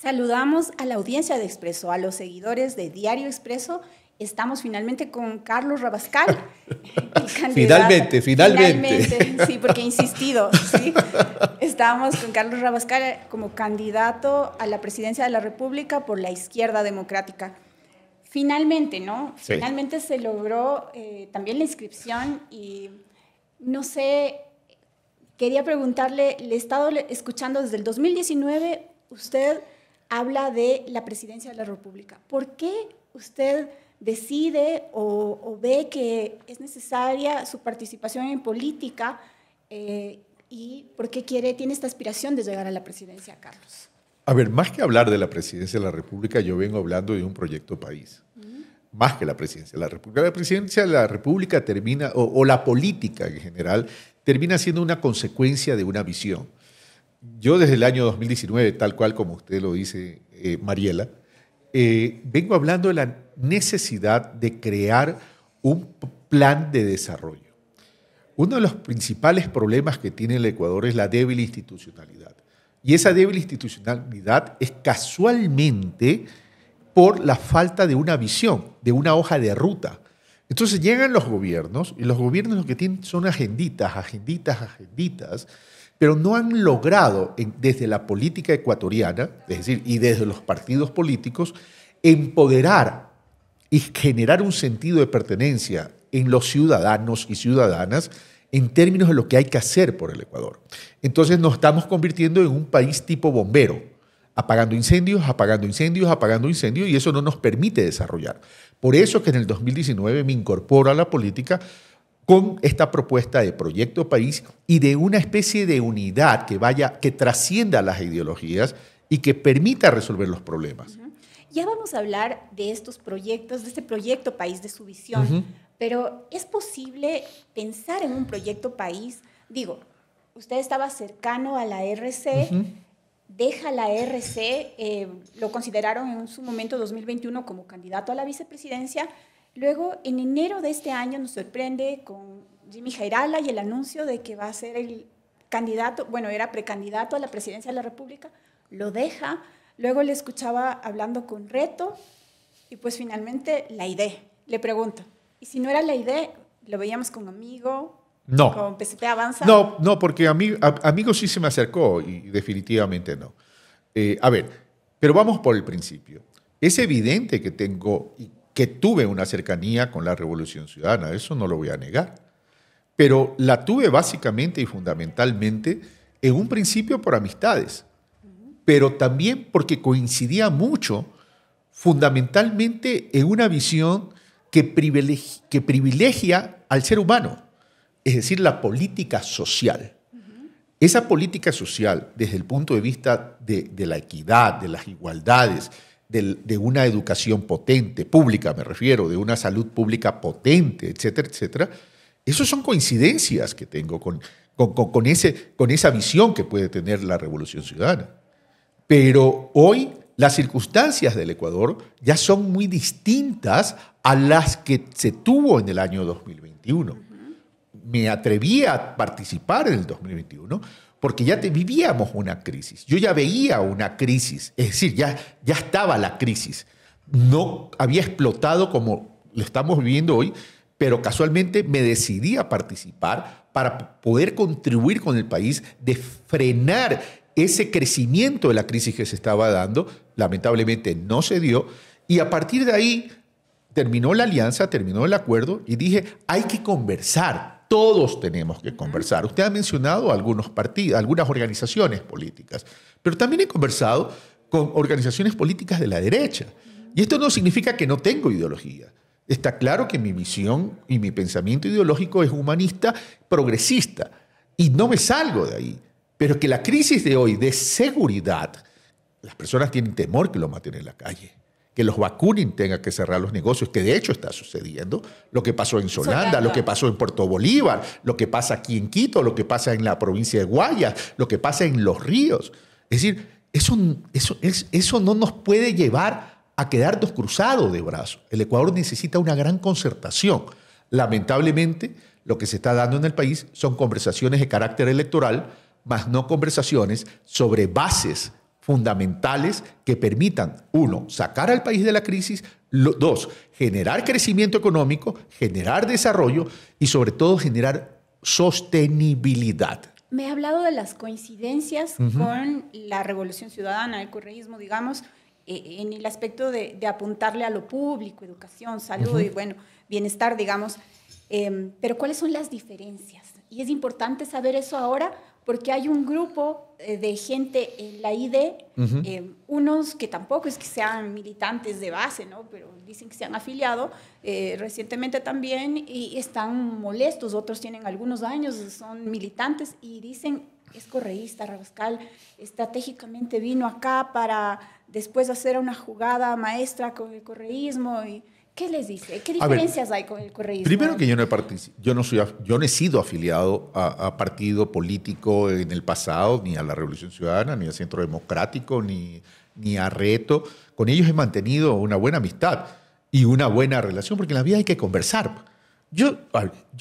Saludamos a la audiencia de Expreso, a los seguidores de Diario Expreso. Estamos finalmente con Carlos Rabascal, el candidato. Finalmente. Sí, porque he insistido. ¿Sí? Estamos con Carlos Rabascal como candidato a la presidencia de la República por la Izquierda Democrática. Finalmente, ¿no? Sí. Finalmente se logró también la inscripción y no sé, quería preguntarle, le he estado escuchando desde el 2019, usted habla de la presidencia de la República. ¿Por qué usted decide o ve que es necesaria su participación en política y por qué tiene esta aspiración de llegar a la presidencia, Carlos? A ver, más que hablar de la presidencia de la República, yo vengo hablando de un proyecto país. Más que la presidencia de la República. La presidencia de la República termina, o la política en general, termina siendo una consecuencia de una visión. Yo desde el año 2019, tal cual como usted lo dice, Mariela, vengo hablando de la necesidad de crear un plan de desarrollo. Uno de los principales problemas que tiene el Ecuador es la débil institucionalidad. Y esa débil institucionalidad es casualmente por la falta de una visión, de una hoja de ruta. Entonces llegan los gobiernos, y los gobiernos lo que tienen son agenditas, pero no han logrado desde la política ecuatoriana, es decir, y desde los partidos políticos, empoderar y generar un sentido de pertenencia en los ciudadanos y ciudadanas en términos de lo que hay que hacer por el Ecuador. Entonces nos estamos convirtiendo en un país tipo bombero, apagando incendios, y eso no nos permite desarrollar. Por eso que en el 2019 me incorporo a la política con esta propuesta de proyecto país y de una especie de unidad que trascienda las ideologías y que permita resolver los problemas. Ya vamos a hablar de estos proyectos, de este proyecto país, de su visión, pero ¿es posible pensar en un proyecto país? Digo, usted estaba cercano a la RC, deja la RC, lo consideraron en su momento 2021 como candidato a la vicepresidencia. Luego, en enero de este año, nos sorprende con Jimmy Jairala y el anuncio de que va a ser el candidato, bueno, era precandidato a la presidencia de la República, lo deja. Luego le escuchaba hablando con Reto y pues finalmente la ID. Le pregunto, ¿y si no era la ID, lo veíamos con Amigo? No. ¿Con PCP Avanza? No, porque Amigo sí se me acercó y definitivamente no. A ver, pero vamos por el principio. Es evidente que tuve una cercanía con la Revolución Ciudadana, eso no lo voy a negar. Pero la tuve básicamente y fundamentalmente en un principio por amistades, pero también porque coincidía mucho fundamentalmente en una visión que privilegia al ser humano, es decir, la política social. Esa política social, desde el punto de vista de la equidad, de las igualdades, de una educación potente, pública me refiero, de una salud pública potente, etcétera, etcétera, esas son coincidencias que tengo con esa visión que puede tener la Revolución Ciudadana. Pero hoy las circunstancias del Ecuador ya son muy distintas a las que se tuvo en el año 2021. Me atreví a participar en el 2021 porque ya vivíamos una crisis. Yo ya veía una crisis, es decir, ya estaba la crisis. No había explotado como lo estamos viviendo hoy, pero casualmente me decidí a participar para poder contribuir con el país de frenar ese crecimiento de la crisis que se estaba dando. Lamentablemente no se dio, y a partir de ahí terminó la alianza, terminó el acuerdo, y dije, hay que conversar, todos tenemos que conversar. Usted ha mencionado algunos partidos, algunas organizaciones políticas, pero también he conversado con organizaciones políticas de la derecha. Y esto no significa que no tengo ideología. Está claro que mi visión y mi pensamiento ideológico es humanista, progresista, y no me salgo de ahí. Pero que la crisis de hoy de seguridad, las personas tienen temor que lo maten en la calle, que los vacunen, tengan que cerrar los negocios, que de hecho está sucediendo. Lo que pasó en Solanda, lo que pasó en Puerto Bolívar, lo que pasa aquí en Quito, lo que pasa en la provincia de Guayas, lo que pasa en Los Ríos. Es decir, eso no nos puede llevar a quedarnos cruzados de brazos. El Ecuador necesita una gran concertación. Lamentablemente, lo que se está dando en el país son conversaciones de carácter electoral, más no conversaciones sobre bases fundamentales que permitan, uno, sacar al país de la crisis, dos, generar crecimiento económico, generar desarrollo y sobre todo generar sostenibilidad. Me ha hablado de las coincidencias con la Revolución Ciudadana, el correísmo, digamos, en el aspecto de apuntarle a lo público, educación, salud y, bueno, bienestar, digamos. Pero ¿cuáles son las diferencias? Y es importante saber eso ahora porque hay un grupo de gente en la ID, unos que tampoco es que sean militantes de base, ¿no? Pero dicen que se han afiliado recientemente también y están molestos, otros tienen algunos años, son militantes y dicen, es correísta, Rabascal, estratégicamente vino acá para después hacer una jugada maestra con el correísmo y... ¿Qué les dice? ¿Qué diferencias hay con el correísmo? Primero que yo no he sido afiliado a partido político en el pasado, ni a la Revolución Ciudadana, ni al Centro Democrático, ni a Reto. Con ellos he mantenido una buena amistad y una buena relación, porque en la vida hay que conversar. Yo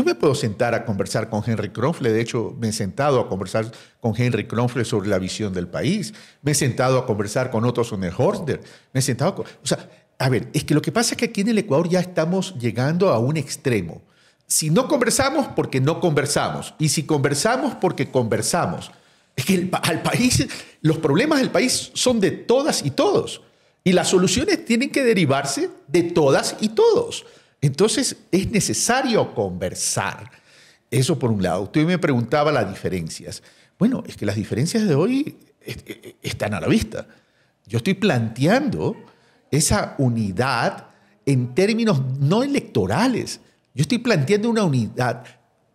me puedo sentar a conversar con Henry Kronfle, de hecho me he sentado a conversar con Henry Kronfle sobre la visión del país, me he sentado a conversar con Otto Sonnenhorster, me he sentado a ver, es que lo que pasa es que aquí en el Ecuador ya estamos llegando a un extremo. Si no conversamos, porque no conversamos. Y si conversamos, porque conversamos. Es que al país, los problemas del país son de todas y todos. Y las soluciones tienen que derivarse de todas y todos. Entonces, es necesario conversar. Eso por un lado. Usted me preguntaba las diferencias. Bueno, es que las diferencias de hoy están a la vista. Yo estoy planteando esa unidad en términos no electorales. Yo estoy planteando una unidad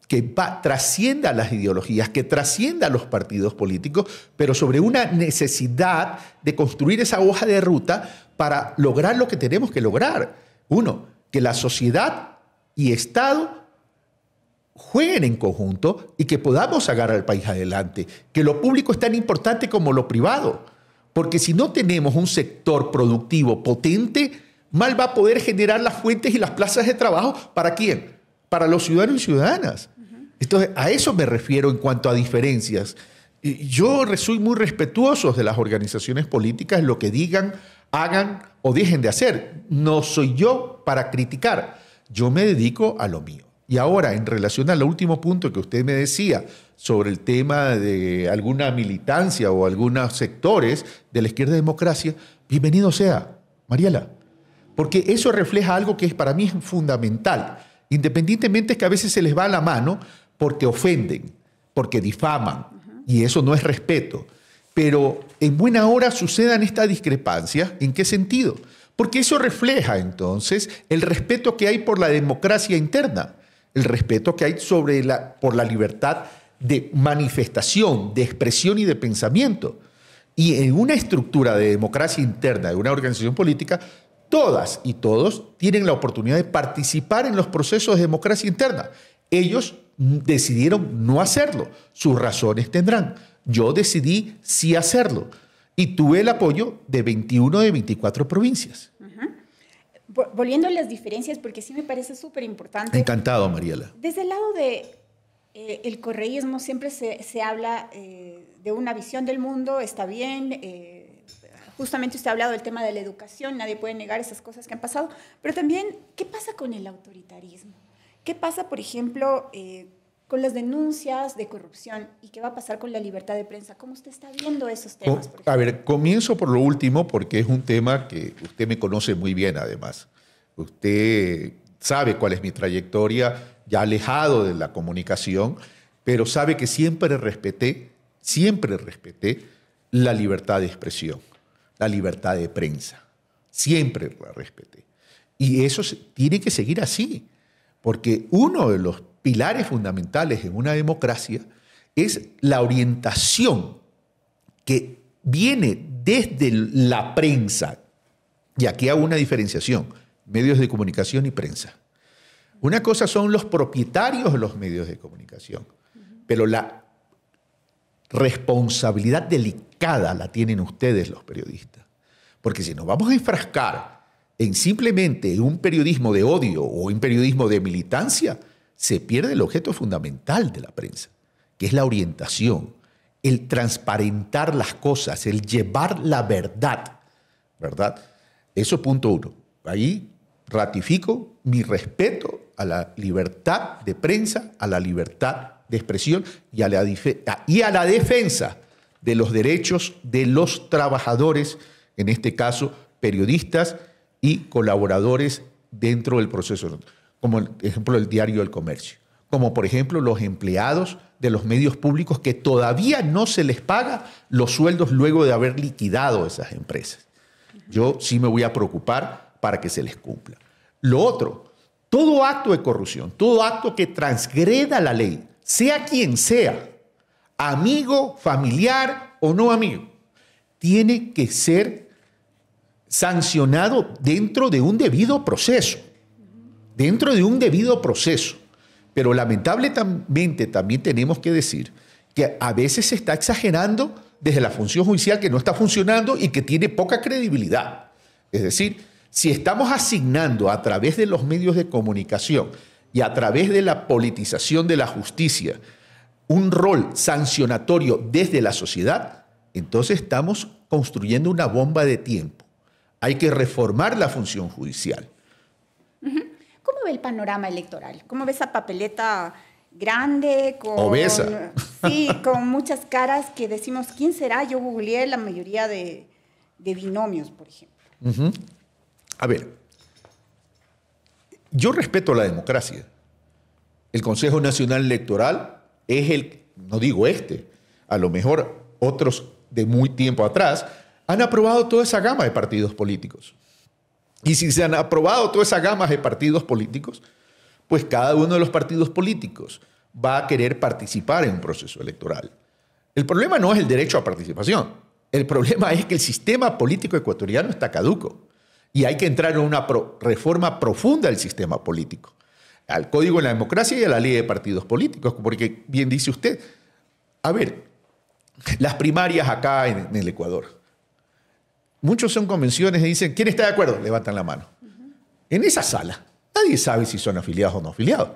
que trascienda las ideologías, que trascienda los partidos políticos, pero sobre una necesidad de construir esa hoja de ruta para lograr lo que tenemos que lograr. Uno, que la sociedad y Estado jueguen en conjunto y que podamos sacar al país adelante. Que lo público es tan importante como lo privado. Porque si no tenemos un sector productivo potente, mal va a poder generar las fuentes y las plazas de trabajo. ¿Para quién? Para los ciudadanos y ciudadanas. Entonces, a eso me refiero en cuanto a diferencias. Yo soy muy respetuoso de las organizaciones políticas, lo que digan, hagan o dejen de hacer. No soy yo para criticar. Yo me dedico a lo mío. Y ahora, en relación al último punto que usted me decía sobre el tema de alguna militancia o algunos sectores de la izquierda democracia, bienvenido sea, Mariela, porque eso refleja algo que para mí es fundamental, independientemente es que a veces se les va la mano porque ofenden, porque difaman, y eso no es respeto. Pero en buena hora sucedan estas discrepancias, ¿en qué sentido? Porque eso refleja entonces el respeto que hay por la democracia interna, el respeto que hay por la libertad de manifestación, de expresión y de pensamiento. Y en una estructura de democracia interna de una organización política, todas y todos tienen la oportunidad de participar en los procesos de democracia interna. Ellos decidieron no hacerlo, sus razones tendrán. Yo decidí sí hacerlo y tuve el apoyo de 21 de 24 provincias. Volviendo a las diferencias, porque sí me parece súper importante. Encantado, Mariela. Desde el lado del correísmo siempre se habla de una visión del mundo, está bien. Justamente usted ha hablado del tema de la educación, nadie puede negar esas cosas que han pasado. Pero también, ¿qué pasa con el autoritarismo? ¿Qué pasa, por ejemplo, con las denuncias de corrupción? ¿Y qué va a pasar con la libertad de prensa? ¿Cómo usted está viendo esos temas? A ver, comienzo por lo último porque es un tema que usted me conoce muy bien además. Usted sabe cuál es mi trayectoria, ya alejado de la comunicación, pero sabe que siempre respeté la libertad de expresión, la libertad de prensa. Siempre la respeté. Y eso tiene que seguir así, porque uno de los pilares fundamentales en una democracia es la orientación que viene desde la prensa. Y aquí hago una diferenciación, medios de comunicación y prensa. Una cosa son los propietarios de los medios de comunicación, pero la responsabilidad delicada la tienen ustedes los periodistas. Porque si nos vamos a enfrascar en simplemente un periodismo de odio o un periodismo de militancia, se pierde el objeto fundamental de la prensa, que es la orientación, el transparentar las cosas, el llevar la verdad, ¿verdad? Eso punto uno. Ahí ratifico mi respeto a la libertad de prensa, a la libertad de expresión y a la defensa de los derechos de los trabajadores, en este caso periodistas y colaboradores dentro del proceso, como el ejemplo del Diario del Comercio, como por ejemplo los empleados de los medios públicos que todavía no se les paga los sueldos luego de haber liquidado esas empresas. Yo sí me voy a preocupar para que se les cumpla. Lo otro, todo acto de corrupción, todo acto que transgreda la ley, sea quien sea, amigo, familiar o no amigo, tiene que ser sancionado dentro de un debido proceso. Dentro de un debido proceso. Pero lamentablemente también tenemos que decir que a veces se está exagerando desde la función judicial que no está funcionando y que tiene poca credibilidad. Es decir, si estamos asignando a través de los medios de comunicación y a través de la politización de la justicia un rol sancionatorio desde la sociedad, entonces estamos construyendo una bomba de tiempo. Hay que reformar la función judicial. ¿Cómo ve el panorama electoral? ¿Cómo ve esa papeleta grande? Obesa. Sí, con muchas caras que decimos, ¿quién será? Yo googleé la mayoría de binomios, por ejemplo. A ver, yo respeto la democracia. El Consejo Nacional Electoral es no digo a lo mejor otros de muy tiempo atrás, han aprobado toda esa gama de partidos políticos. Y si se han aprobado toda esa gama de partidos políticos, pues cada uno de los partidos políticos va a querer participar en un proceso electoral. El problema no es el derecho a participación. El problema es que el sistema político ecuatoriano está caduco y hay que entrar en una reforma profunda del sistema político, al Código de la Democracia y a la Ley de Partidos Políticos, porque bien dice usted, a ver, las primarias acá en el Ecuador, muchos son convenciones y dicen, ¿quién está de acuerdo? Levantan la mano. En esa sala, nadie sabe si son afiliados o no afiliados.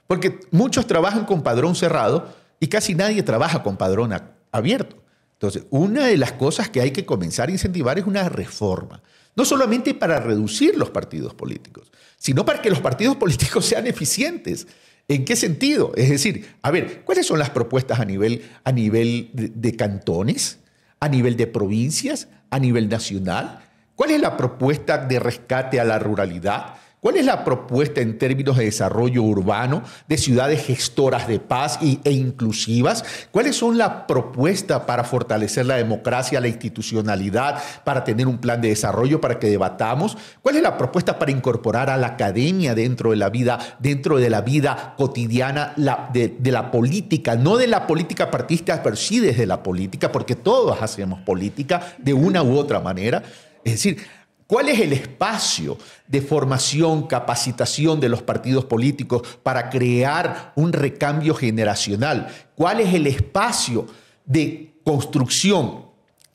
Porque muchos trabajan con padrón cerrado y casi nadie trabaja con padrón abierto. Entonces, una de las cosas que hay que comenzar a incentivar es una reforma. No solamente para reducir los partidos políticos, sino para que los partidos políticos sean eficientes. ¿En qué sentido? Es decir, a ver, ¿cuáles son las propuestas a nivel de cantones? ¿A nivel de provincias? ¿A nivel nacional? ¿Cuál es la propuesta de rescate a la ruralidad? ¿Cuál es la propuesta en términos de desarrollo urbano, de ciudades gestoras de paz e inclusivas? ¿Cuáles son las propuestas para fortalecer la democracia, la institucionalidad, para tener un plan de desarrollo, para que debatamos? ¿Cuál es la propuesta para incorporar a la academia dentro de la vida cotidiana de la política? No de la política partidista, pero sí desde la política, porque todos hacemos política de una u otra manera. Es decir, ¿cuál es el espacio de formación, capacitación de los partidos políticos para crear un recambio generacional? ¿Cuál es el espacio de construcción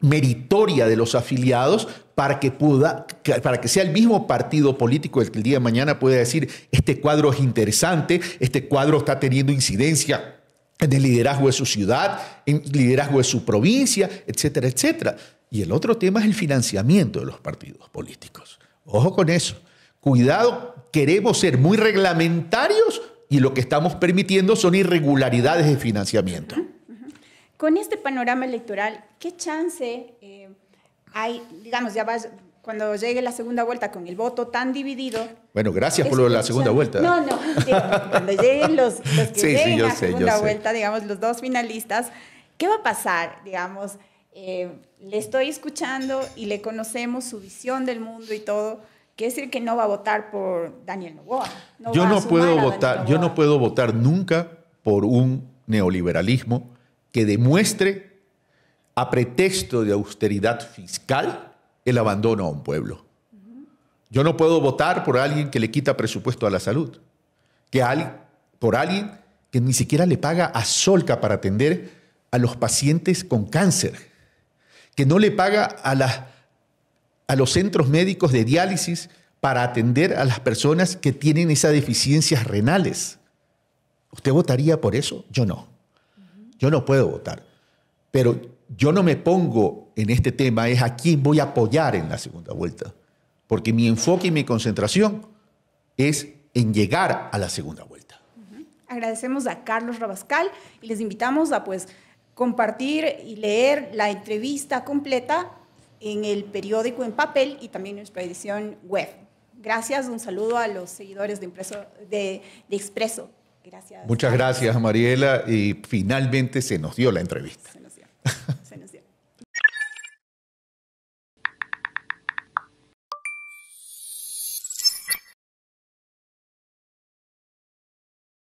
meritoria de los afiliados para que sea el mismo partido político el que el día de mañana pueda decir, este cuadro es interesante, este cuadro está teniendo incidencia en el liderazgo de su ciudad, en el liderazgo de su provincia, etcétera, etcétera? Y el otro tema es el financiamiento de los partidos políticos. Ojo con eso. Cuidado, queremos ser muy reglamentarios y lo que estamos permitiendo son irregularidades de financiamiento. Con este panorama electoral, ¿qué chance hay, digamos, cuando llegue la segunda vuelta con el voto tan dividido? Bueno, gracias por lo de la segunda vuelta. No, cuando lleguen los que lleguen a la segunda vuelta, digamos, los dos finalistas, ¿qué va a pasar, digamos? Le estoy escuchando y le conocemos su visión del mundo y todo. Quiere decir que no va a votar por Daniel Noboa. Yo no puedo votar nunca por un neoliberalismo que demuestre, a pretexto de austeridad fiscal, el abandono a un pueblo. Yo no puedo votar por alguien que le quita presupuesto a la salud, por alguien que ni siquiera le paga a Solca para atender a los pacientes con cáncer, que no le paga a los centros médicos de diálisis para atender a las personas que tienen esas deficiencias renales. ¿Usted votaría por eso? Yo no. Yo no puedo votar. Pero yo no me pongo en este tema, es a quién voy a apoyar en la segunda vuelta. Porque mi enfoque y mi concentración es en llegar a la segunda vuelta. Agradecemos a Carlos Rabascal y les invitamos a compartir y leer la entrevista completa en el periódico en papel y también en nuestra edición web. Gracias, un saludo a los seguidores de Expreso. Gracias. Muchas gracias, Mariela, y finalmente se nos dio la entrevista. Se nos dio.